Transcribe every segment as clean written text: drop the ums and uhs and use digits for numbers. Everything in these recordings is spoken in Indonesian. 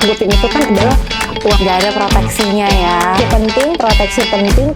sebutin itu kan adalah uang. Nggak ada proteksinya ya. Yang penting, proteksi penting.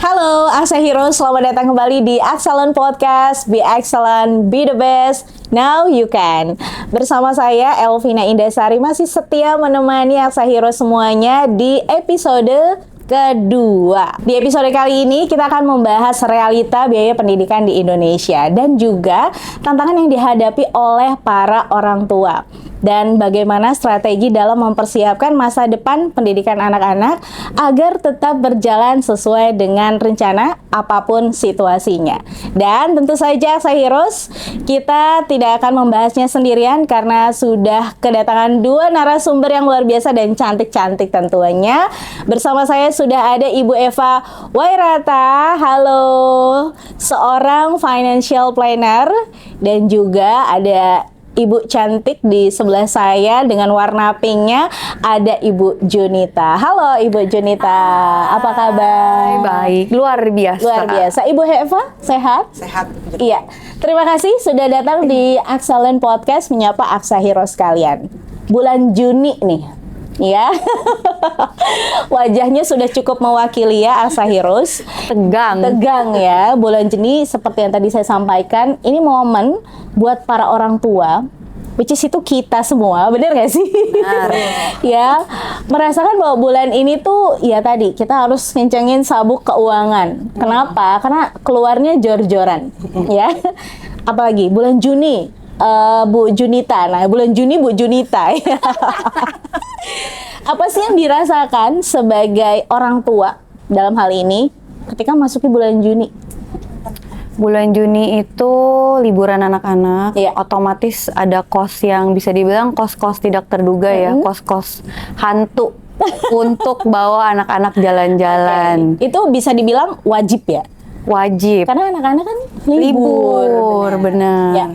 Halo Aksa Heroes, selamat datang kembali di Excellent Podcast. Be excellent, be the best, now you can. Bersama saya Elvina Indasari masih setia menemani Aksa Heroes semuanya di episode kedua. Di episode kali ini kita akan membahas realita biaya pendidikan di Indonesia dan juga tantangan yang dihadapi oleh para orang tua. Dan bagaimana strategi dalam mempersiapkan masa depan pendidikan anak-anak agar tetap berjalan sesuai dengan rencana apapun situasinya. Dan tentu saja Heroes, kita tidak akan membahasnya sendirian karena sudah kedatangan dua narasumber yang luar biasa dan cantik-cantik tentunya. Bersama saya sudah ada Ibu Eva Wairata, halo, seorang financial planner, dan juga ada Ibu cantik di sebelah saya dengan warna pinknya, ada Ibu Junita. Halo Ibu Junita, apa kabar? Baik, luar biasa. Luar biasa. Ibu Eva, sehat? Sehat. Iya. Terima kasih sudah datang di Excellent Podcast menyapa Aksa Heroes sekalian. Bulan Juni nih, ya. Wajahnya sudah cukup mewakili ya Aksa Heroes. Tegang ya. Bulan Juni seperti yang tadi saya sampaikan, ini momen buat para orang tua, which is itu kita semua, bener gak sih? Benar. Ya, merasakan bahwa bulan ini tuh ya tadi kita harus ngencengin sabuk keuangan. Kenapa? Karena keluarnya jor-joran, ya. Apalagi bulan Juni, Bu Junita. Nah, bulan Juni Bu Junita. Apa sih yang dirasakan sebagai orang tua dalam hal ini ketika masuki bulan Juni? Bulan Juni itu liburan anak-anak, Iya. otomatis ada kos yang bisa dibilang kos-kos tidak terduga ya, kos-kos hantu untuk bawa anak-anak jalan-jalan. Itu bisa dibilang wajib ya? Wajib. Karena anak-anak kan libur. Bener. Ya.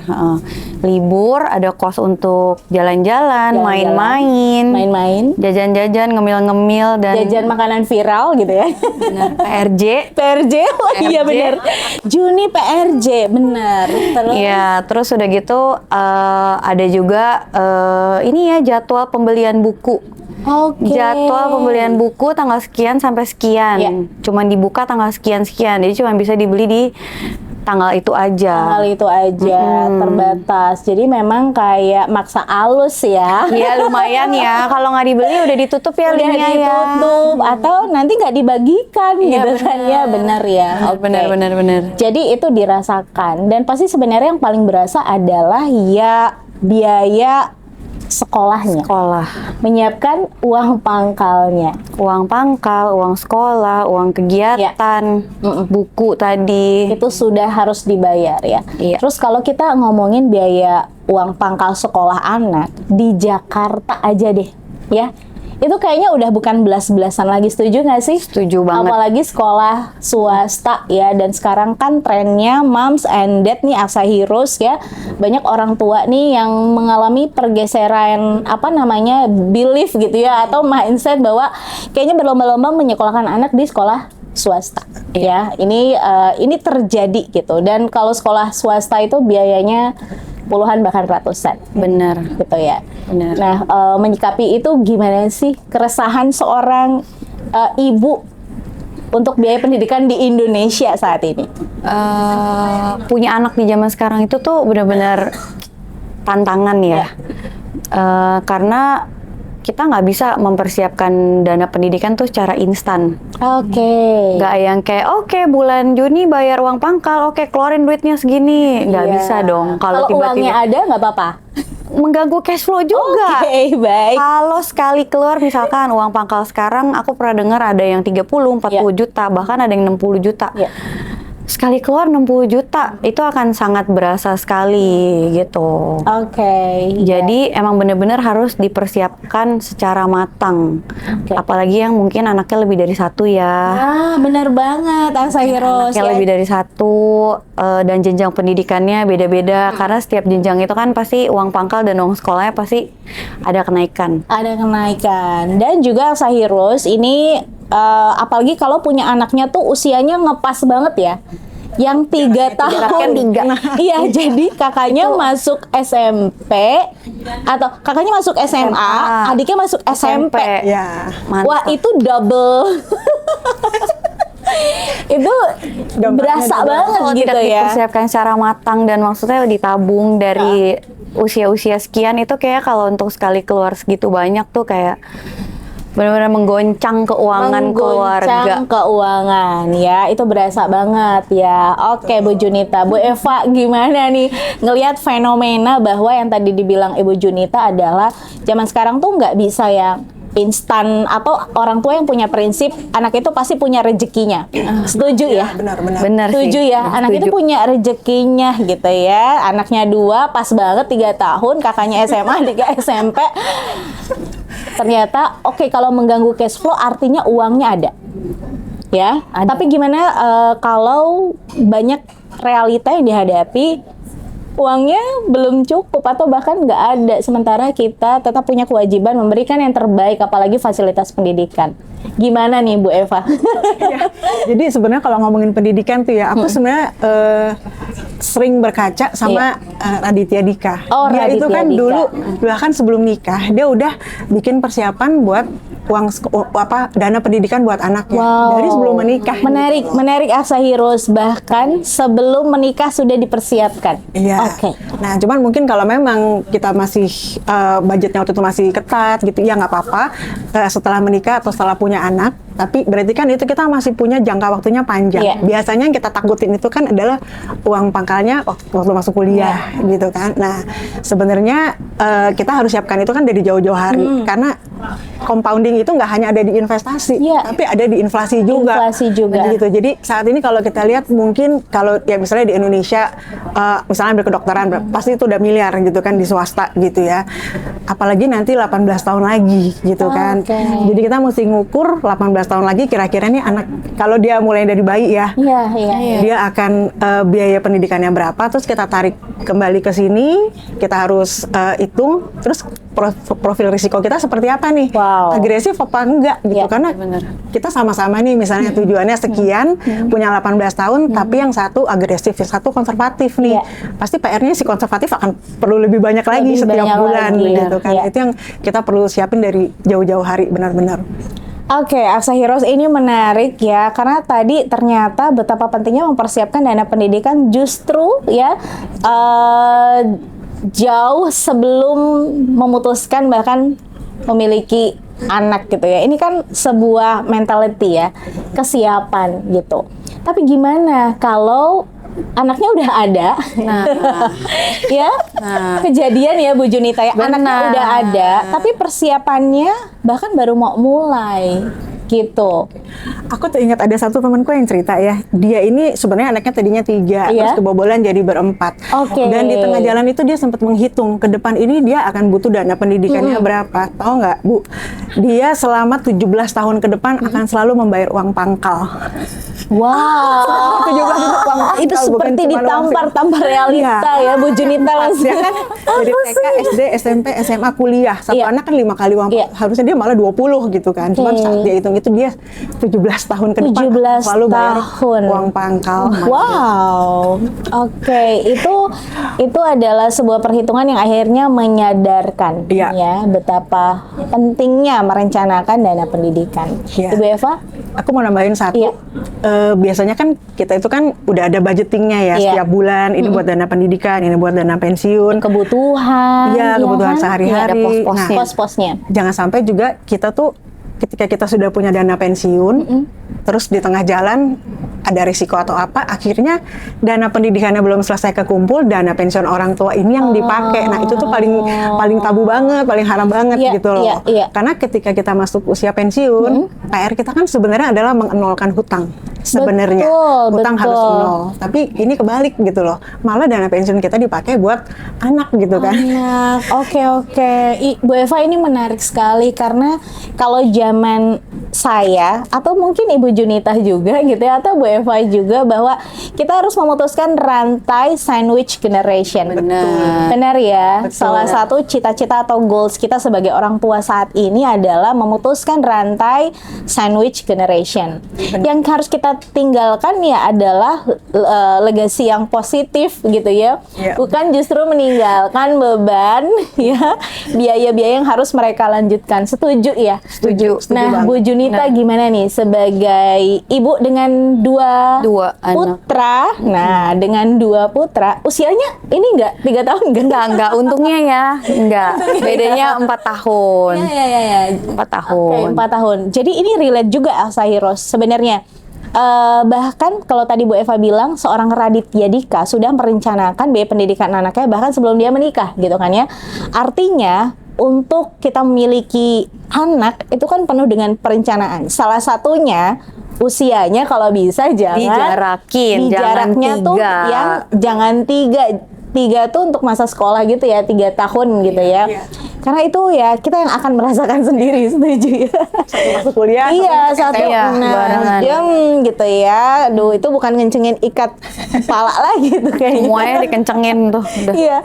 Libur, ada kos untuk jalan-jalan, main-main, jajan-jajan, ngemil-ngemil, dan Jajan makanan viral gitu ya. bener, PRJ. PRJ, oh iya PRJ. bener. Juni PRJ, bener. Terus Iya, terus udah gitu ada juga ini ya jadwal pembelian buku. oke. Jadwal pembelian buku tanggal sekian sampai sekian. Iya. Cuman dibuka tanggal sekian-sekian. Jadi cuma bisa dibeli di tanggal itu aja. Tanggal itu aja, terbatas. Jadi memang kayak maksa alus ya. Iya, lumayan ya. Kalau nggak dibeli udah ditutup ya Udah linknya ya. ditutup atau nanti nggak dibagikan gitu kan ya, benar ya. Oke. Benar. Jadi itu dirasakan dan pasti sebenarnya yang paling berasa adalah ya biaya sekolahnya. Sekolah. Menyiapkan uang pangkalnya. Uang pangkal, uang sekolah, uang kegiatan, buku tadi. Itu sudah harus dibayar ya. Iya. Terus kalau kita ngomongin biaya uang pangkal sekolah anak di Jakarta aja deh, ya. Itu kayaknya udah bukan belas-belasan lagi, setuju nggak sih? Setuju banget. Apalagi sekolah swasta ya, dan sekarang kan trennya moms and dad nih Aksa Heroes ya. Banyak orang tua nih yang mengalami pergeseran belief gitu ya, atau mindset bahwa kayaknya berlomba-lomba menyekolahkan anak di sekolah swasta ya. Ini terjadi gitu, dan kalau sekolah swasta itu biayanya puluhan bahkan ratusan. Bener. Gitu ya. Benar. Nah, menyikapi itu gimana sih keresahan seorang ibu untuk biaya pendidikan di Indonesia saat ini? Punya anak di zaman sekarang itu tuh benar-benar tantangan ya. Karena kita nggak bisa mempersiapkan dana pendidikan tuh secara instan. Oke. Nggak yang kayak oke, bulan Juni bayar uang pangkal, oke keluarin duitnya segini. Nggak Iya. bisa dong. Kalau uangnya ada nggak apa-apa? Mengganggu cash flow juga. Oke, baik. Kalau sekali keluar misalkan uang pangkal sekarang aku pernah dengar ada yang 30, 40 juta, bahkan ada yang 60 juta. Iya. Sekali keluar 60 juta, itu akan sangat berasa sekali gitu. Oke. Jadi emang bener-bener harus dipersiapkan secara matang. Oke. Apalagi yang mungkin anaknya lebih dari satu ya. Benar banget Aksa Heroes. Anaknya Ya. lebih dari satu dan jenjang pendidikannya beda-beda. Karena setiap jenjang itu kan pasti uang pangkal dan uang sekolahnya pasti ada kenaikan. Ada kenaikan. Dan juga Aksa Heroes ini apalagi kalau punya anaknya tuh usianya ngepas banget ya. Yang 3 tahun. tiga. Iya, jadi kakaknya masuk SMP atau kakaknya masuk SMA, adiknya masuk SMP. Ya. Mantap. Wah, itu double. Itu berasa banget Kalau gitu tidak ya. dipersiapkan secara matang dan maksudnya ditabung dari usia-usia sekian, itu kayak kalau untuk sekali keluar segitu banyak tuh kayak benar-benar menggoncang keuangan keluarga. Menggoncang keuangan ya, itu berasa banget ya. Oke Bu Junita, Bu Eva gimana nih ngelihat fenomena bahwa yang tadi dibilang Ibu Junita adalah zaman sekarang tuh nggak bisa ya instan, atau orang tua yang punya prinsip anak itu pasti punya rezekinya. Setuju ya? Benar-benar. Benar Setuju sih. ya, anak itu Setuju. punya rezekinya gitu ya. Anaknya 2 pas banget 3 tahun, kakaknya SMA, adiknya SMP. Ternyata oke, kalau mengganggu cash flow artinya uangnya ada. Ya. Ada. Tapi gimana kalau banyak realita yang dihadapi, uangnya belum cukup atau bahkan nggak ada, sementara kita tetap punya kewajiban memberikan yang terbaik, apalagi fasilitas pendidikan. Gimana nih Bu Eva? Ya, jadi sebenarnya kalau ngomongin pendidikan tuh ya, aku sebenarnya sering berkaca sama Raditya Dika. Oh, Dia itu Raditya kan Dika. dulu bahkan sebelum nikah dia udah bikin persiapan buat dana pendidikan buat anaknya dari sebelum menikah. Menarik Asa Heroes, bahkan sebelum menikah sudah dipersiapkan. Iya. Oke. Nah, cuman mungkin kalau memang kita masih budgetnya waktu itu masih ketat gitu, ya nggak apa-apa setelah menikah atau setelah punya anak. Tapi berarti kan itu kita masih punya jangka waktunya panjang. Iya. Biasanya yang kita takutin itu kan adalah uang pangkalnya waktu masuk kuliah, gitu kan. Nah, sebenarnya kita harus siapkan itu kan dari jauh-jauh hari, karena compounding itu nggak hanya ada di investasi, Iya. tapi ada di inflasi juga. Inflasi juga. Gitu. Jadi saat ini kalau kita lihat mungkin kalau ya misalnya di Indonesia, misalnya ambil kedokteran, pasti itu udah miliar gitu kan di swasta gitu ya. Apalagi nanti 18 tahun lagi gitu kan. Oke. Jadi kita mesti ngukur 18 tahun lagi kira-kira nih anak, kalau dia mulai dari bayi ya, Iya. dia akan biaya pendidikannya berapa, terus kita tarik kembali ke sini, kita harus hitung, terus profil risiko kita seperti apa nih, Wow. agresif apa enggak gitu, Iya, karena bener. kita sama-sama nih misalnya tujuannya sekian, punya 18 tahun, tapi yang satu agresif, yang satu konservatif nih, Iya. pasti PR-nya si konservatif akan perlu lebih banyak lagi Lebih setiap banyak bulan lagi, gitu kan, iya. itu yang kita perlu siapin dari jauh-jauh hari benar-benar. Oke, Asa Heroes, ini menarik ya, karena tadi ternyata betapa pentingnya mempersiapkan dana pendidikan justru ya jauh sebelum memutuskan bahkan memiliki anak gitu ya. Ini kan sebuah mentality ya, kesiapan gitu. Tapi gimana kalau anaknya udah ada? Nah. Ya, kejadian ya Bu Junita ya, anaknya Benar. udah ada, tapi persiapannya bahkan baru mau mulai gitu. Aku teringat ada satu temanku yang cerita ya, dia ini sebenarnya anaknya tadinya 3, Iya. terus kebobolan jadi berempat. Oke. Dan di tengah jalan itu dia sempat menghitung ke depan ini dia akan butuh dana pendidikannya berapa. Tahu nggak Bu? Dia selama 17 tahun ke depan akan selalu membayar uang pangkal. Wow. 17 itu uang pangkal, Itu bukan seperti cuma uang ditampar-tampar realita ya Bu Junita langsung. Dia kan dari TK, SD, SMP, SMA, kuliah. Satu Iya. anak kan 5 kali uang. Iya. Harusnya dia malah 20 gitu kan. Cuman Oke. saat dia hitung itu dia 17 tahun ke depan 17 selalu bayar tahun. uang pangkal. Wow. Oke, itu adalah sebuah perhitungan yang akhirnya menyadarkan Iya. ya betapa pentingnya merencanakan dana pendidikan. Iya. Ibu Eva? Aku mau nambahin satu. Iya. Biasanya kan kita itu kan udah ada budgetingnya ya Iya. setiap bulan. Ini buat dana pendidikan, ini buat dana pensiun. Kebutuhan. Iya, kebutuhan kan? sehari-hari. Iya, ada pos-posnya. Nah, Pos-posnya. jangan sampai juga kita tuh ketika kita sudah punya dana pensiun, terus di tengah jalan ada risiko atau apa, akhirnya dana pendidikannya belum selesai kekumpul, dana pensiun orang tua ini yang dipakai. Nah, itu tuh paling tabu banget, paling haram banget Iya, gitu loh. iya, iya. Karena ketika kita masuk usia pensiun, PR kita kan sebenarnya adalah mengenolkan hutang. Sebenarnya hutang betul. harus nol. Tapi ini kebalik gitu loh. Malah dana pensiun kita dipakai buat anak gitu kan. Anak, oke. Bu Eva, ini menarik sekali karena kalau zaman saya atau mungkin Ibu Junita juga gitu ya, atau Bu Eva juga, bahwa kita harus memutuskan rantai sandwich generation. Benar ya. Betul. Salah satu cita-cita atau goals kita sebagai orang tua saat ini adalah memutuskan rantai sandwich generation. Yang harus kita tinggalkan ya adalah legacy yang positif gitu ya. Bukan justru meninggalkan beban ya, biaya-biaya yang harus mereka lanjutkan. Setuju ya? Setuju Nah, Bu Junita gimana nih sebagai ibu dengan dua anak. putra? Nah, dengan 2 putra, usianya ini enggak 3 tahun Enggak, untungnya ya, enggak. Bedanya 4 tahun. Ya. 4 tahun. 4 tahun. Jadi ini relate juga Elsa Hiros sebenarnya. Bahkan kalau tadi Bu Eva bilang seorang Raditya Dika sudah merencanakan biaya pendidikan anaknya bahkan sebelum dia menikah gitu kan ya. Artinya untuk kita memiliki anak itu kan penuh dengan perencanaan. Salah satunya usianya kalau bisa Dijarakin, jangan jaraknya tuh 3. yang jangan 3 tuh untuk masa sekolah gitu ya, 3 tahun gitu ya. Karena itu ya kita yang akan merasakan sendiri, setuju ya. Satu masuk kuliah, Iya, satu barengan. jam gitu ya. Aduh, itu bukan ngencengin ikat kepala lagi tuh kayaknya. Semuanya dikencengin tuh. Udah. Iya.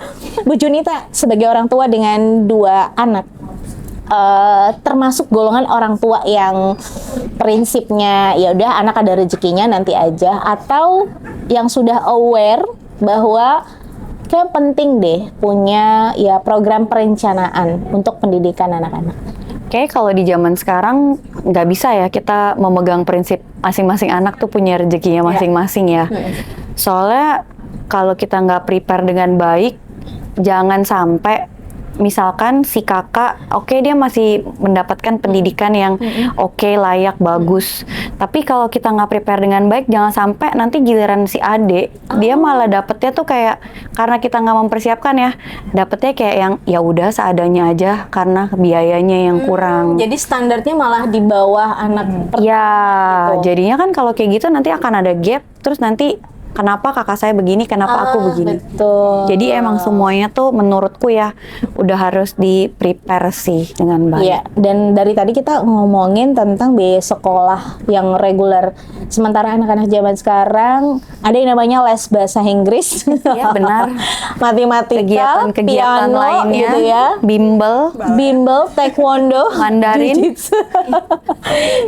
Bu Junita sebagai orang tua dengan 2 anak, termasuk golongan orang tua yang prinsipnya ya udah anak ada rezekinya nanti aja, atau yang sudah aware bahwa kayak penting deh punya ya program perencanaan untuk pendidikan anak-anak. Kayak kalau di zaman sekarang nggak bisa ya kita memegang prinsip masing-masing anak tuh punya rezekinya masing-masing ya. Soalnya kalau kita nggak prepare dengan baik, jangan sampai misalkan si kakak, oke, dia masih mendapatkan pendidikan yang oke, layak, bagus. Tapi kalau kita nggak prepare dengan baik, jangan sampai nanti giliran si adik, dia malah dapetnya tuh kayak, karena kita nggak mempersiapkan ya, dapetnya kayak yang ya udah seadanya aja karena biayanya yang kurang. Jadi standarnya malah di bawah anak Ya, gitu. jadinya kan kalau kayak gitu nanti akan ada gap, terus nanti kenapa kakak saya begini, kenapa aku begini. Betul. Jadi emang semuanya tuh menurutku ya udah harus di-prepare sih dengan baik. Iya, dan dari tadi kita ngomongin tentang biaya sekolah yang reguler. Sementara anak-anak zaman sekarang ada yang namanya les bahasa Inggris. Iya, benar. Matematika, Kegiatan-kegiatan piano, lainnya, gitu ya. bimbel, taekwondo, Mandarin. jujitsu.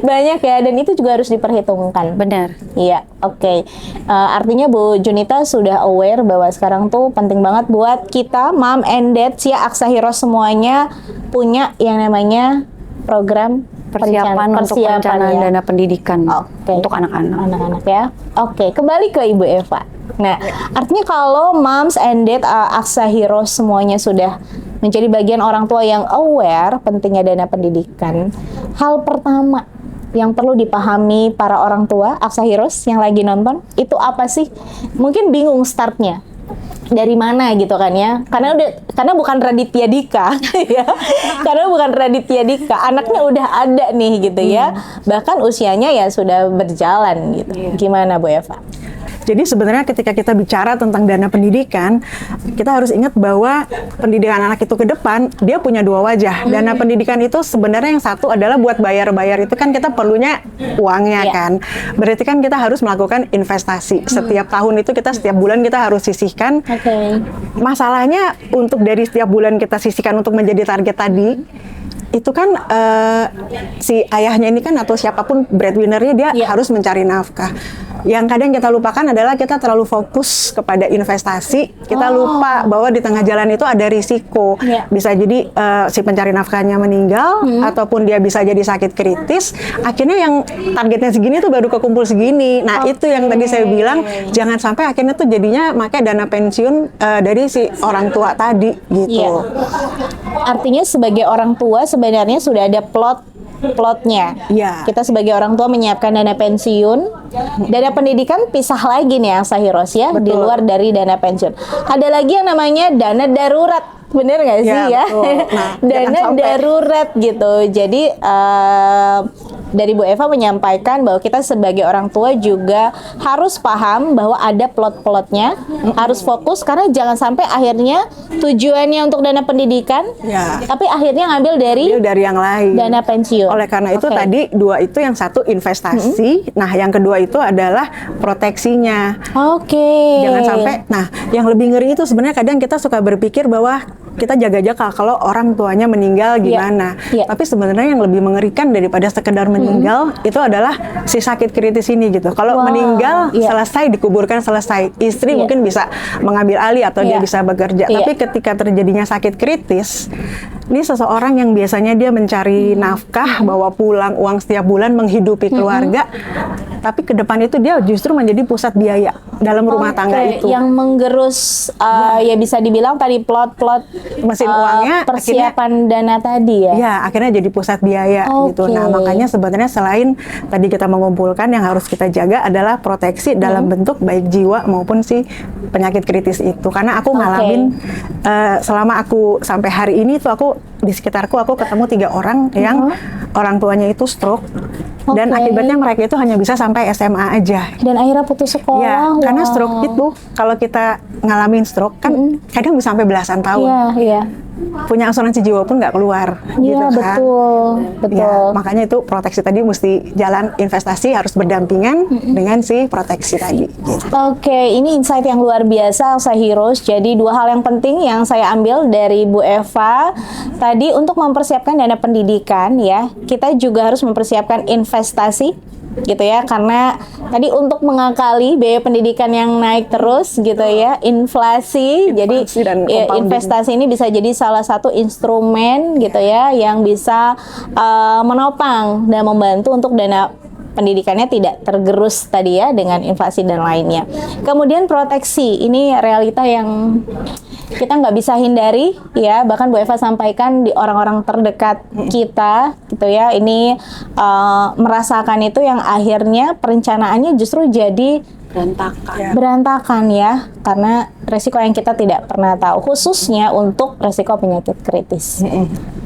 Banyak ya, dan itu juga harus diperhitungkan. bener. Iya, oke. Artinya Bu Junita sudah aware bahwa sekarang tuh penting banget buat kita, mom and dad, ya Aksa Heroes semuanya punya yang namanya program Persiapan untuk perencanaan ya. dana pendidikan Oke. untuk anak-anak. Anak-anak ya. Oke, kembali ke Ibu Eva. Nah, artinya kalau moms and dad Aksa Heroes semuanya sudah menjadi bagian orang tua yang aware pentingnya dana pendidikan, hal pertama yang perlu dipahami para orang tua Aksa Heroes yang lagi nonton itu apa sih? Mungkin bingung startnya dari mana gitu kan ya, karena bukan Raditya Dika ya, karena bukan Raditya Dika, anaknya udah ada nih gitu ya, bahkan usianya ya sudah berjalan gitu. Gimana Bu Eva? Jadi sebenarnya ketika kita bicara tentang dana pendidikan, kita harus ingat bahwa pendidikan anak itu ke depan, dia punya 2 wajah. Dana pendidikan itu sebenarnya yang satu adalah buat bayar-bayar, itu kan kita perlunya uangnya kan. Berarti kan kita harus melakukan investasi. Setiap tahun itu setiap bulan kita harus sisihkan. Masalahnya untuk dari setiap bulan kita sisihkan untuk menjadi target tadi, itu kan si ayahnya ini kan atau siapapun breadwinner-nya dia harus mencari nafkah. Yang kadang kita lupakan adalah kita terlalu fokus kepada investasi, kita lupa bahwa di tengah jalan itu ada risiko. Bisa jadi si pencari nafkahnya meninggal, ataupun dia bisa jadi sakit kritis, akhirnya yang targetnya segini tuh baru kekumpul segini. Nah itu yang tadi saya bilang, jangan sampai akhirnya tuh jadinya pakai dana pensiun dari si orang tua tadi gitu. Artinya sebagai orang tua sebenarnya sudah ada plotnya. Kita sebagai orang tua menyiapkan dana pensiun. Dana pendidikan pisah lagi nih Aksa Heroes ya, di luar dari dana pensiun. Ada lagi yang namanya dana darurat. Bener nggak sih ya? Nah, dana darurat gitu. Jadi dari Bu Eva menyampaikan bahwa kita sebagai orang tua juga harus paham bahwa ada plot-plotnya, harus fokus karena jangan sampai akhirnya tujuannya untuk dana pendidikan, Ya. tapi akhirnya ngambil Dari yang lain. dana pensiun. Oleh karena itu Oke. tadi dua itu, yang satu investasi, nah yang kedua itu adalah proteksinya. Oke. Jangan sampai, nah yang lebih ngeri itu sebenarnya kadang kita suka berpikir bahwa kita jaga-jaga kalau orang tuanya meninggal gimana. Iya. Tapi sebenarnya yang lebih mengerikan daripada sekedar meninggal itu adalah si sakit kritis ini gitu. Kalau Wow, meninggal iya. selesai, dikuburkan selesai. Istri Iya. mungkin bisa mengambil alih atau dia Iya. bisa bekerja. Iya. Tapi ketika terjadinya sakit kritis, ini seseorang yang biasanya dia mencari nafkah, bawa pulang uang setiap bulan, menghidupi keluarga, tapi ke depan itu dia justru menjadi pusat biaya dalam rumah tangga Oke, itu. yang menggerus ya bisa dibilang tadi plot-plot Mesin uangnya persiapan dana tadi ya. Ya, akhirnya jadi pusat biaya gitu. Oke. Nah, makanya sebenarnya selain tadi kita mengumpulkan, yang harus kita jaga adalah proteksi dalam bentuk baik jiwa maupun si penyakit kritis itu. Karena aku ngalamin selama aku sampai hari ini tuh aku di sekitarku aku ketemu 3 orang yang orang tuanya itu stroke dan Oke. akibatnya mereka itu hanya bisa sampai SMA aja. Dan akhirnya putus sekolah. Ya, karena wow. stroke itu kalau kita ngalamin stroke kan kadang bisa sampai belasan tahun. Iya, iya. Punya asuransi jiwa pun nggak keluar. Iya, gitu kan. betul. Betul. Ya, makanya itu proteksi tadi mesti jalan, investasi harus berdampingan dengan si proteksi tadi. Gitu. Oke, ini insight yang luar biasa, Elsa Heroes. Jadi 2 hal yang penting yang saya ambil dari Bu Eva tadi untuk mempersiapkan dana pendidikan ya, kita juga harus mempersiapkan investasi gitu ya, karena tadi untuk mengakali biaya pendidikan yang naik terus gitu ya, inflasi jadi dan ya, compounding. investasi ini bisa jadi salah satu instrumen gitu ya yang bisa menopang dan membantu untuk dana pendidikannya tidak tergerus tadi ya dengan inflasi dan lainnya. Kemudian proteksi, ini realita yang kita nggak bisa hindari ya, bahkan Bu Eva sampaikan di orang-orang terdekat kita gitu ya, ini merasakan itu yang akhirnya perencanaannya justru jadi berantakan ya, karena resiko yang kita tidak pernah tahu, khususnya untuk resiko penyakit kritis.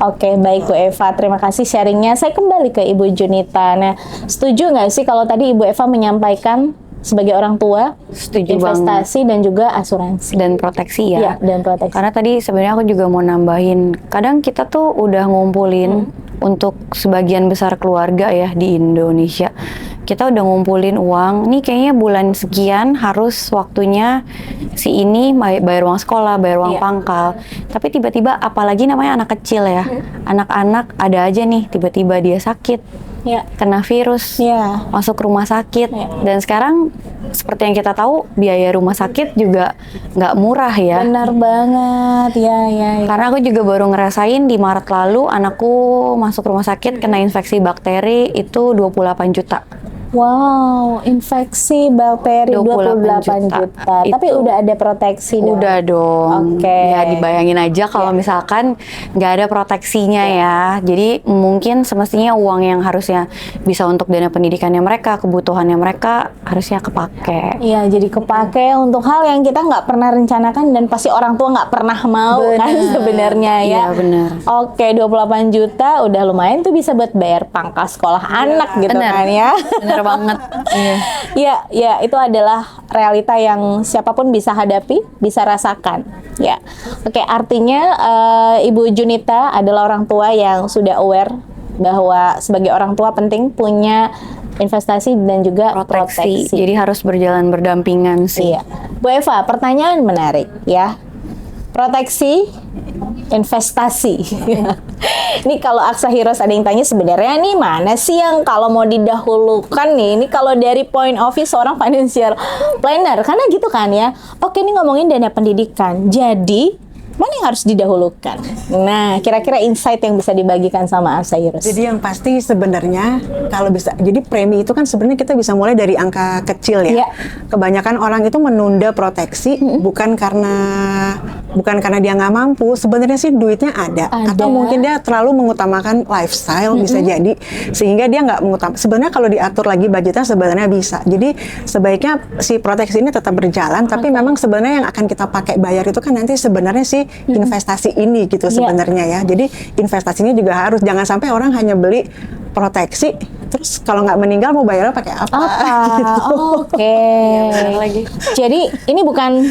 Oke, baik Bu Eva, terima kasih sharingnya. Saya kembali ke Ibu Junita. Nah, setuju nggak sih kalau tadi Ibu Eva menyampaikan sebagai orang tua, Setuju investasi dan juga asuransi dan proteksi ya. Iya, dan proteksi. Karena tadi sebenarnya aku juga mau nambahin, kadang kita tuh udah ngumpulin untuk sebagian besar keluarga ya di Indonesia. Kita udah ngumpulin uang, nih kayaknya bulan sekian harus waktunya si ini bayar uang sekolah, bayar uang Iya. pangkal. Tapi tiba-tiba apalagi namanya anak kecil ya, anak-anak ada aja nih tiba-tiba dia sakit, ya, kena virus, ya, masuk rumah sakit. Iya. Dan sekarang seperti yang kita tahu biaya rumah sakit juga nggak murah ya. benar banget, ya, ya, ya. Karena aku juga baru ngerasain di Maret lalu anakku masuk rumah sakit kena infeksi bakteri itu 28 juta. Wow, infeksi bakteri 28 juta. Tapi Itu udah ada proteksi dong. udah dong. Oke. Ya dibayangin aja kalau misalkan nggak ada proteksinya ya. Jadi mungkin semestinya uang yang harusnya bisa untuk dana pendidikannya mereka, kebutuhannya mereka harusnya kepake. Iya, jadi kepake untuk hal yang kita nggak pernah rencanakan dan pasti orang tua nggak pernah mau kan Bener. sebenarnya ya. Iya, bener. Oke, 28 juta udah lumayan tuh bisa buat bayar pangkal sekolah anak gitu Bener. kan ya. Bener banget. Iya. Ya, ya itu adalah realita yang siapapun bisa hadapi, bisa rasakan. Ya, oke. Artinya Ibu Junita adalah orang tua yang sudah aware bahwa sebagai orang tua penting punya investasi dan juga proteksi. Jadi harus berjalan berdampingan sih. Iya, Bu Eva, pertanyaan menarik ya. Proteksi, investasi. Ini kalau Aksa Heroes ada yang tanya sebenarnya nih mana sih yang kalau mau didahulukan nih? Ini kalau dari point of view seorang financial planner, karena gitu kan ya. Oke, ini ngomongin dana pendidikan. Jadi mana yang harus didahulukan? Nah, kira-kira insight yang bisa dibagikan sama Aksa Heroes. Jadi yang pasti sebenarnya kalau bisa, jadi premi itu kan sebenarnya kita bisa mulai dari angka kecil ya. Iya. Kebanyakan orang itu menunda proteksi bukan karena dia nggak mampu. Sebenarnya sih duitnya ada. Ada. Atau mungkin dia terlalu mengutamakan lifestyle bisa jadi sehingga dia nggak mengutamakan. Sebenarnya kalau diatur lagi budgetnya sebenarnya bisa. Jadi sebaiknya si proteksi ini tetap berjalan. Tapi memang sebenarnya yang akan kita pakai bayar itu kan nanti sebenarnya si investasi ini gitu Iya. sebenarnya ya. Jadi investasinya juga harus, jangan sampai orang hanya beli proteksi Terus kalau nggak meninggal mau bayarnya pakai apa? Gitu. Oke. Jadi ini bukan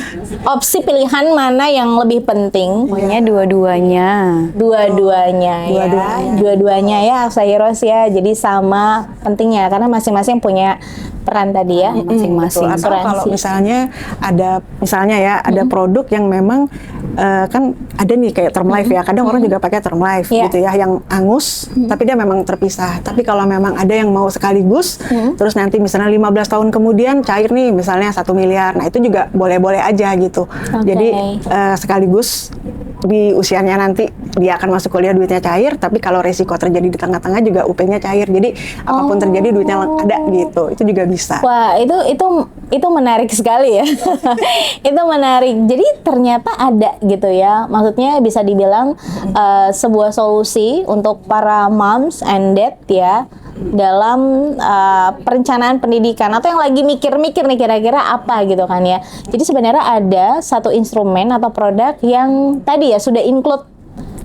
opsi pilihan mana yang lebih penting. Pokoknya dua-duanya. Dua-duanya ya. Dua-duanya. Dua-duanya ya Aksa Heroes ya. Jadi sama pentingnya karena masing-masing punya peran tadi ya. Masing-masing. Betul. Atau kalau misalnya ada produk yang memang kan ada nih kayak term life ya. Kadang orang juga pakai term life Iya. gitu ya, yang angus tapi dia memang terpisah. Tapi kalau memang ada yang mau sekaligus, terus nanti misalnya 15 tahun kemudian cair nih misalnya 1 miliar. Nah, itu juga boleh-boleh aja gitu. Jadi sekaligus di usianya nanti dia akan masuk kuliah duitnya cair, tapi kalau resiko terjadi di tengah-tengah juga UP-nya cair. Jadi apapun terjadi duitnya ada gitu. Itu juga bisa. Wah, itu menarik sekali ya. Itu menarik. Jadi ternyata ada gitu ya. Maksudnya bisa dibilang sebuah solusi untuk para moms and dad ya dalam perencanaan pendidikan atau yang lagi mikir-mikir nih kira-kira apa gitu kan ya. Jadi sebenarnya ada satu instrumen atau produk yang tadi ya sudah include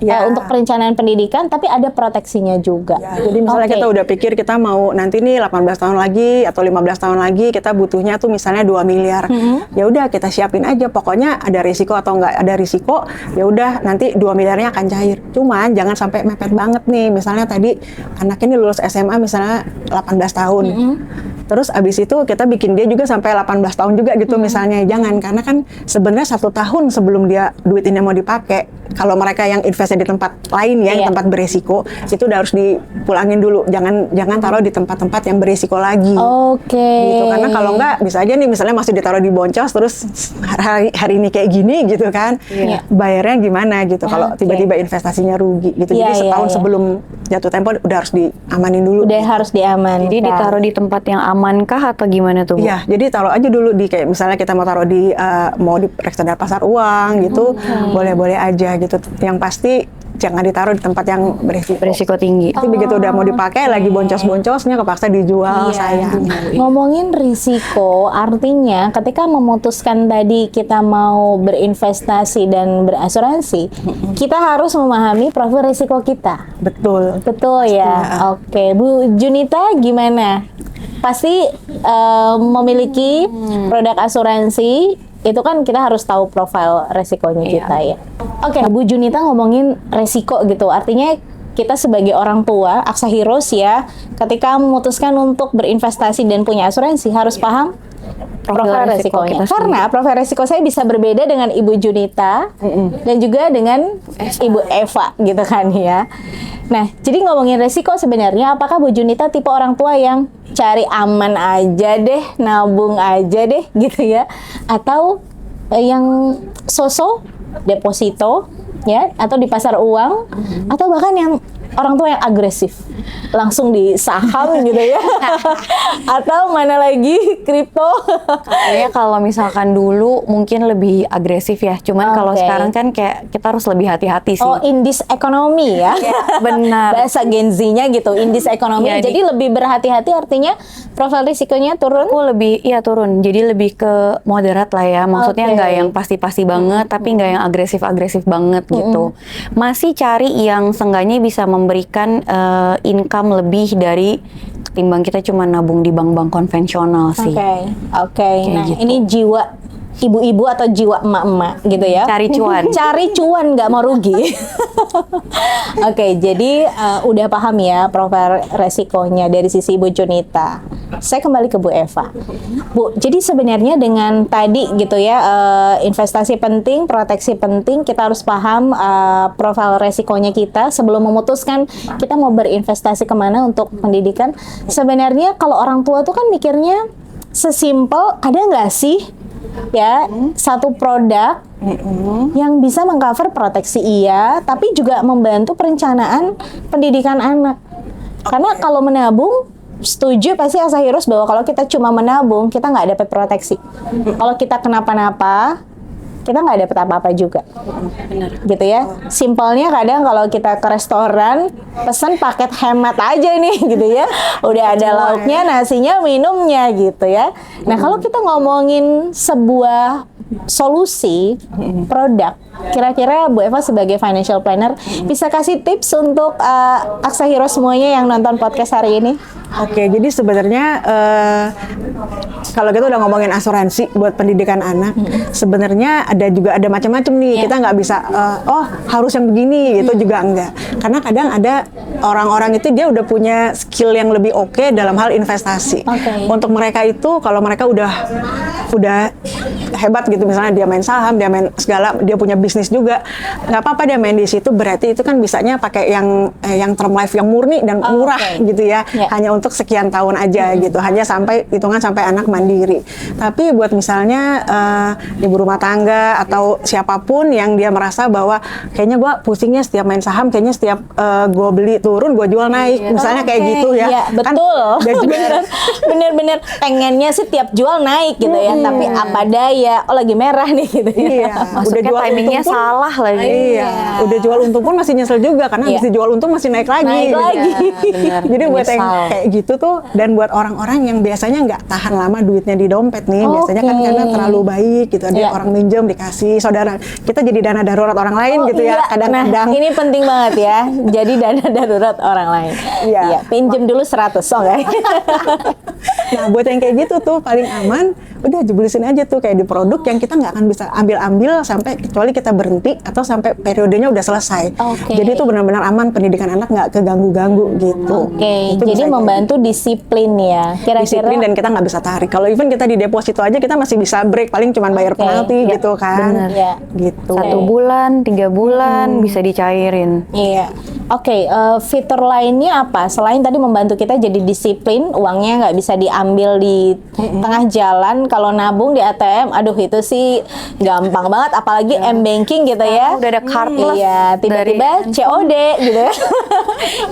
untuk perencanaan pendidikan, tapi ada proteksinya juga. Ya, jadi misalnya kita udah pikir kita mau nanti nih 18 tahun lagi atau 15 tahun lagi kita butuhnya tuh misalnya 2 miliar. Ya udah kita siapin aja, pokoknya ada risiko atau nggak ada risiko, ya udah nanti 2 miliarnya akan cair. Cuman jangan sampai mepet banget nih. Misalnya tadi anak ini lulus SMA misalnya 18 tahun. Terus abis itu kita bikin dia juga sampai 18 tahun juga gitu misalnya. Jangan, karena kan sebenarnya 1 tahun sebelum dia duit ini mau dipakai, kalau mereka yang investasi di tempat lain ya, di tempat beresiko, itu udah harus dipulangin dulu. Jangan taruh di tempat-tempat yang beresiko lagi. Gitu. Karena kalau enggak bisa aja nih misalnya masih ditaruh di boncos terus hari ini kayak gini gitu kan. Bayarnya gimana gitu kalau tiba-tiba investasinya rugi gitu. Jadi setahun sebelum jatuh tempo udah harus diamanin dulu. Udah harus diamankan. Jadi ditaruh di tempat yang amankah atau gimana tuh, Bu? Iya, jadi taruh aja dulu di kayak misalnya kita mau taruh di mau di reksadana pasar uang gitu, boleh-boleh aja gitu. Yang pasti jangan ditaruh di tempat yang Beresiko tinggi. Tapi begitu udah mau dipakai lagi boncos-boncosnya kepaksa dijual, sayang. Ngomongin risiko, artinya ketika memutuskan tadi kita mau berinvestasi dan berasuransi, kita harus memahami profil risiko kita. Betul. Betul ya. Oke, Bu Junita gimana? Pasti memiliki produk asuransi, itu kan kita harus tahu profil resikonya kita ya. Oke, Bu Junita ngomongin resiko gitu, artinya kita sebagai orang tua, Aksa Heroes ya, ketika memutuskan untuk berinvestasi dan punya asuransi harus paham profil resikonya. Karena profil resiko saya bisa berbeda dengan Ibu Junita dan juga dengan Ibu Eva gitu kan ya. Nah, jadi ngomongin resiko sebenarnya, apakah Bu Junita tipe orang tua yang cari aman aja deh, nabung aja deh gitu ya, atau yang so-so deposito ya, atau di pasar uang, atau bahkan yang orang tua yang agresif langsung di saham gitu ya, atau mana lagi kripto? Kayaknya kalau misalkan dulu mungkin lebih agresif ya, cuman kalau sekarang kan kayak kita harus lebih hati-hati sih. Oh, in this economy ya. Benar. Bahasa Gen Z-nya gitu, in this economy. Jadi lebih berhati-hati, artinya profil risikonya turun? Aku lebih, iya turun. Jadi lebih ke moderat lah ya. Maksudnya nggak yang pasti-pasti banget, tapi nggak yang agresif-agresif banget gitu. Masih cari yang seenggaknya bisa memberikan income lebih dari ketimbang kita cuma nabung di bank-bank konvensional sih. Oke. Nah, gitu. ini jiwa ibu-ibu atau jiwa emak-emak gitu ya. Cari cuan. Cari cuan, nggak mau rugi. Oke, jadi udah paham ya profil resikonya dari sisi Ibu Junita. Saya kembali ke Bu Eva. Bu, jadi sebenarnya dengan tadi gitu ya, investasi penting, proteksi penting, kita harus paham profil resikonya kita sebelum memutuskan kita mau berinvestasi kemana untuk pendidikan. Sebenarnya kalau orang tua tuh kan mikirnya sesimpel, ada nggak sih ya satu produk yang bisa mengcover proteksi tapi juga membantu perencanaan pendidikan anak. Karena kalau menabung, setuju pasti Aksa Heroes bahwa kalau kita cuma menabung, kita nggak dapat proteksi. Kalau kita kenapa-napa, kita nggak dapet apa-apa juga. Gitu ya. Simpelnya kadang kalau kita ke restoran pesan paket hemat aja nih gitu ya. Udah ada lauknya, nasinya, minumnya gitu ya. Nah, kalau kita ngomongin sebuah solusi produk, kira-kira Bu Eva sebagai financial planner bisa kasih tips untuk Aksa Hero semuanya yang nonton podcast hari ini? Oke, jadi sebenarnya kalau kita udah ngomongin asuransi buat pendidikan anak, sebenarnya ada macam-macam nih. Kita nggak bisa oh harus yang begini gitu juga enggak. Karena kadang ada orang-orang itu dia udah punya skill yang lebih oke dalam hal investasi. Untuk mereka itu kalau mereka udah hebat gitu, misalnya dia main saham, dia main segala, dia punya bisnis juga, nggak apa-apa dia main di situ. Berarti itu kan bisanya pakai yang term life yang murni dan murah gitu ya. Hanya untuk sekian tahun aja gitu, hanya sampai hitungan sampai anak mandiri. Tapi buat misalnya ibu rumah tangga atau siapapun yang dia merasa bahwa kayaknya gue pusingnya setiap main saham, kayaknya setiap gue beli turun gue jual naik, misalnya kayak gitu ya. Iya, betul. Kan, bener pengennya sih tiap jual naik gitu ya, tapi apa daya, oh lagi merah nih gitu ya. Iya, Maksudnya udah jual timingnya untung pun, salah lagi. Iya, udah jual untung pun masih nyesel juga karena habis dijual untung masih naik lagi. Naik gitu. lagi. Bener, Jadi buat yang menyesal. kayak gitu tuh, dan buat orang-orang yang biasanya nggak tahan lama duitnya di dompet nih, biasanya kan karena terlalu baik gitu, ada orang minjem dikasih, saudara kita jadi dana darurat orang lain gitu ya, kadang-kadang. Nah, ini penting banget ya. Jadi dana darurat orang lain. Iya. Pinjem dulu 100, so nggak? Nah, buat yang kayak gitu tuh paling aman, udah jebolisin aja tuh kayak di produk yang kita nggak akan bisa ambil-ambil sampai kecuali kita berhenti atau sampai periodenya udah selesai. Jadi itu benar-benar aman, pendidikan anak nggak keganggu-ganggu gitu. Itu Jadi bisa membantu disiplin ya. Kira-kira disiplin dan kita nggak bisa tarik. Kalau even kita di deposito aja kita masih bisa break, paling cuma bayar penalti gitu kan. bener. Iya. Gitu. 1 bulan, 3 bulan bisa dicairin. Iya. Fitur lainnya apa? Selain tadi membantu kita jadi disiplin, uangnya nggak bisa diambil di tengah jalan. Kalau nabung di ATM, aduh itu sih gampang banget. Apalagi M-banking gitu ya. Udah ada cardless Iya, tiba-tiba COD gitu ya.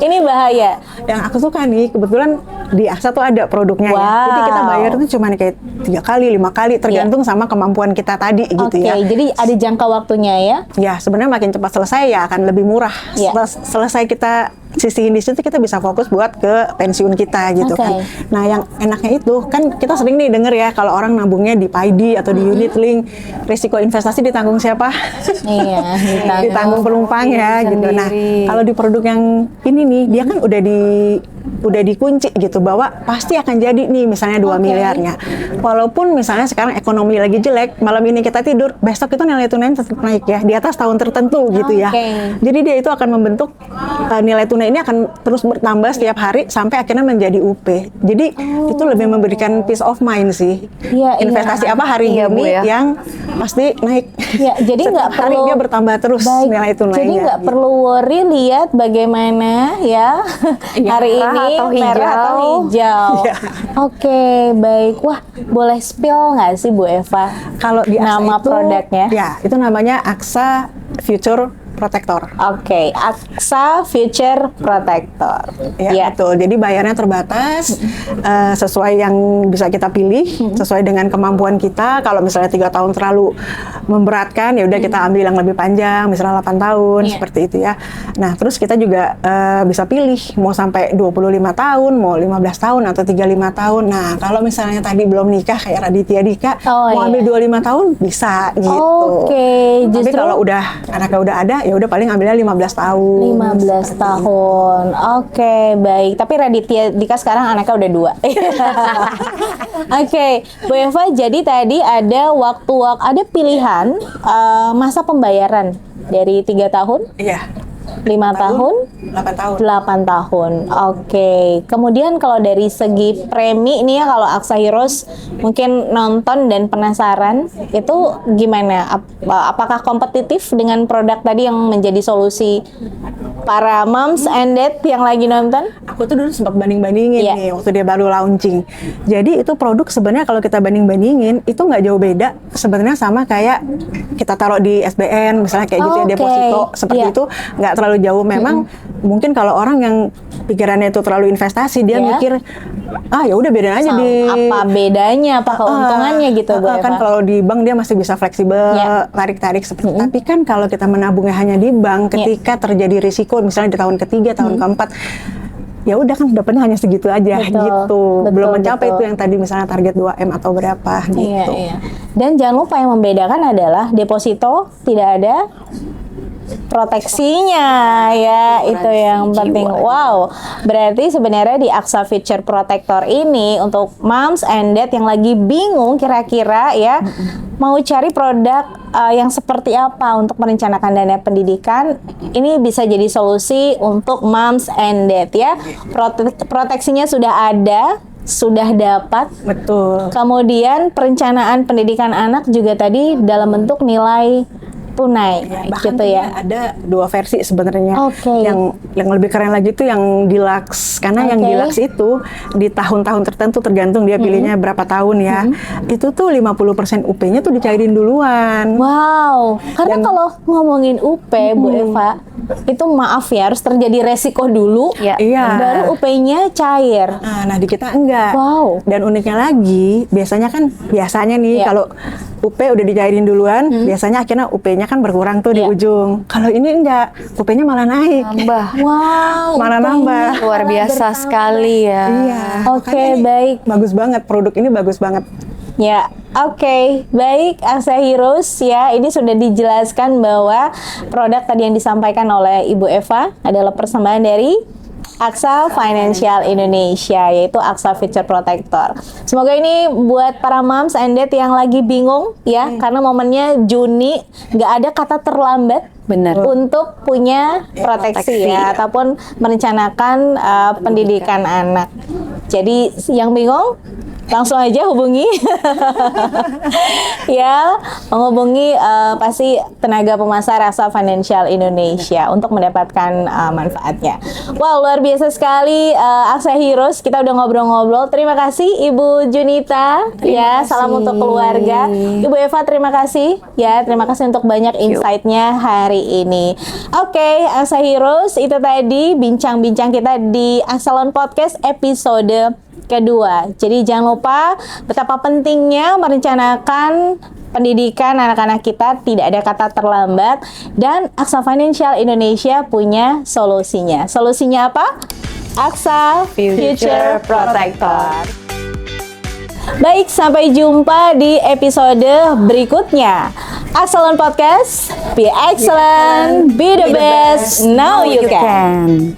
Ini bahaya. Yang aku suka nih, kebetulan di AXA tuh ada produknya ya. Jadi kita bayar tuh cuma kayak 3 kali, 5 kali, tergantung sama kemampuan kita tadi gitu ya. Jadi ada jangka waktunya ya. Ya, sebenarnya makin cepat selesai ya akan lebih murah. Selesai kita sisihin di situ, kita bisa fokus buat ke pensiun kita gitu kan. Nah, yang enaknya itu kan kita sering nih denger ya kalau orang nabungnya di PAID atau di unit link, risiko investasi ditanggung siapa? Iya, ditanggung penumpang ya gitu. Nah, kalau di produk yang ini nih, dia kan udah dikunci gitu bahwa pasti akan jadi nih misalnya 2 miliarnya. Walaupun misalnya sekarang ekonomi lagi jelek, malam ini kita tidur, besok itu nilai tunainya tetap naik ya di atas tahun tertentu gitu ya. Jadi dia itu akan membentuk nilai tunai ini akan terus bertambah setiap hari sampai akhirnya menjadi UP. Jadi itu lebih memberikan peace of mind sih. Investasi apa hari ini yang pasti naik. Ya, jadi nggak hari perlu dia bertambah terus nilai tunainya. Jadi nggak perlu worry lihat bagaimana ya hari ini merah atau hijau. Oke, baik. Wah, boleh spill nggak sih Bu Eva? Kalau di nama itu, produknya? Ya, itu namanya AXA Future Protector. AXA Future Protector. Ya, betul. Jadi bayarnya terbatas, sesuai yang bisa kita pilih, sesuai dengan kemampuan kita. Kalau misalnya 3 tahun terlalu memberatkan, ya udah kita ambil yang lebih panjang, misalnya 8 tahun, seperti itu ya. Nah, terus kita juga bisa pilih mau sampai 25 tahun, mau 15 tahun atau 35 tahun. Nah, kalau misalnya tadi belum nikah kayak Raditya Dika, mau ambil 25 tahun bisa gitu. Tapi kalau anaknya udah ada, ya udah paling ambilnya 15 tahun. 15 tahun. Oke, baik. Tapi Raditya Dika sekarang anaknya udah 2. Oke, Bu Eva, jadi tadi ada ada pilihan masa pembayaran dari 3 tahun? Iya. 5 tahun? 8 tahun. 8 tahun. Oke. Kemudian kalau dari segi premi ini ya, kalau Aksa Heroes mungkin nonton dan penasaran, itu gimana? Apakah kompetitif dengan produk tadi yang menjadi solusi para moms and dad yang lagi nonton? Aku tuh dulu sempat banding-bandingin nih waktu dia baru launching. Jadi itu produk sebenarnya kalau kita banding-bandingin itu nggak jauh beda sebenarnya sama kayak kita taruh di SBN misalnya kayak gitu ya, deposito seperti itu, nggak terlalu jauh. Memang mungkin kalau orang yang pikirannya itu terlalu investasi, dia Ya. mikir ya udah bedain aja di apa bedanya, apa keuntungannya gitu Bu kan Eva? kalau di bank dia masih bisa fleksibel, Ya. tarik-tarik seperti. Tapi kan kalau kita menabungnya hanya di bank, ketika terjadi risiko misalnya di tahun ketiga, tahun keempat, ya udah kan dapatnya hanya segitu aja Betul, gitu. betul, Belum mencapai betul. itu yang tadi misalnya target 2M atau berapa Iya, gitu. iya. Dan jangan lupa yang membedakan adalah deposito tidak ada proteksinya ya, itu yang penting. Wow, berarti sebenarnya di AXA Future Protector ini untuk moms and dad yang lagi bingung kira-kira ya mau cari produk yang seperti apa untuk merencanakan dana pendidikan, ini bisa jadi solusi untuk moms and dad ya. Proteksinya sudah ada, sudah dapat. Betul. Kemudian perencanaan pendidikan anak juga tadi dalam bentuk nilai tunai Bahkan gitu ya. ada 2 versi sebenarnya. Oke. Yang lebih keren lagi itu yang deluxe, karena yang Oke. deluxe itu di tahun-tahun tertentu tergantung dia pilihnya berapa tahun ya. Itu tuh 50% UP-nya tuh dicairin duluan. Wow, karena Dan- kalau ngomongin UP Bu Eva, itu maaf ya harus terjadi resiko dulu, Ya. Iya. baru UP-nya cair. Nah, di kita enggak. Wow. Dan uniknya lagi, biasanya nih Iya. kalau UP udah dicairin duluan, biasanya akhirnya UP-nya kan berkurang tuh di Iya. ujung. Kalau ini enggak, UP-nya malah naik. Tambah. Wow, Mana UP-nya nambah. Luar malah biasa bertambah. sekali ya. Iya. Oke, Makanya ini baik. Bagus banget, produk ini bagus banget. Ya, oke, baik AXA Heroes ya, ini sudah dijelaskan bahwa produk tadi yang disampaikan oleh Ibu Eva adalah persembahan dari AXA Financial Indonesia, yaitu AXA Future Protector. Semoga ini buat para moms and dad yang lagi bingung ya, karena momennya Juni, nggak ada kata terlambat. Benar. Untuk punya proteksi ya, ataupun merencanakan pendidikan anak. Jadi yang bingung langsung aja hubungi ya, menghubungi pasti tenaga pemasar AXA Financial Indonesia untuk mendapatkan manfaatnya. Wow, luar biasa sekali AXA Heroes, kita udah ngobrol-ngobrol. Terima kasih Ibu Junita ya, salam untuk keluarga. Ibu Eva terima kasih ya, terima kasih untuk banyak insight-nya hari ini. Oke, AXA Heroes, itu tadi bincang-bincang kita di Axelon Podcast episode kedua. Jadi jangan lupa betapa pentingnya merencanakan pendidikan anak-anak kita, tidak ada kata terlambat, dan AXA Financial Indonesia punya solusinya. Solusinya apa? AXA Future Protector. Baik, sampai jumpa di episode berikutnya. Axelon Podcast, be excellent, be the best, now you can.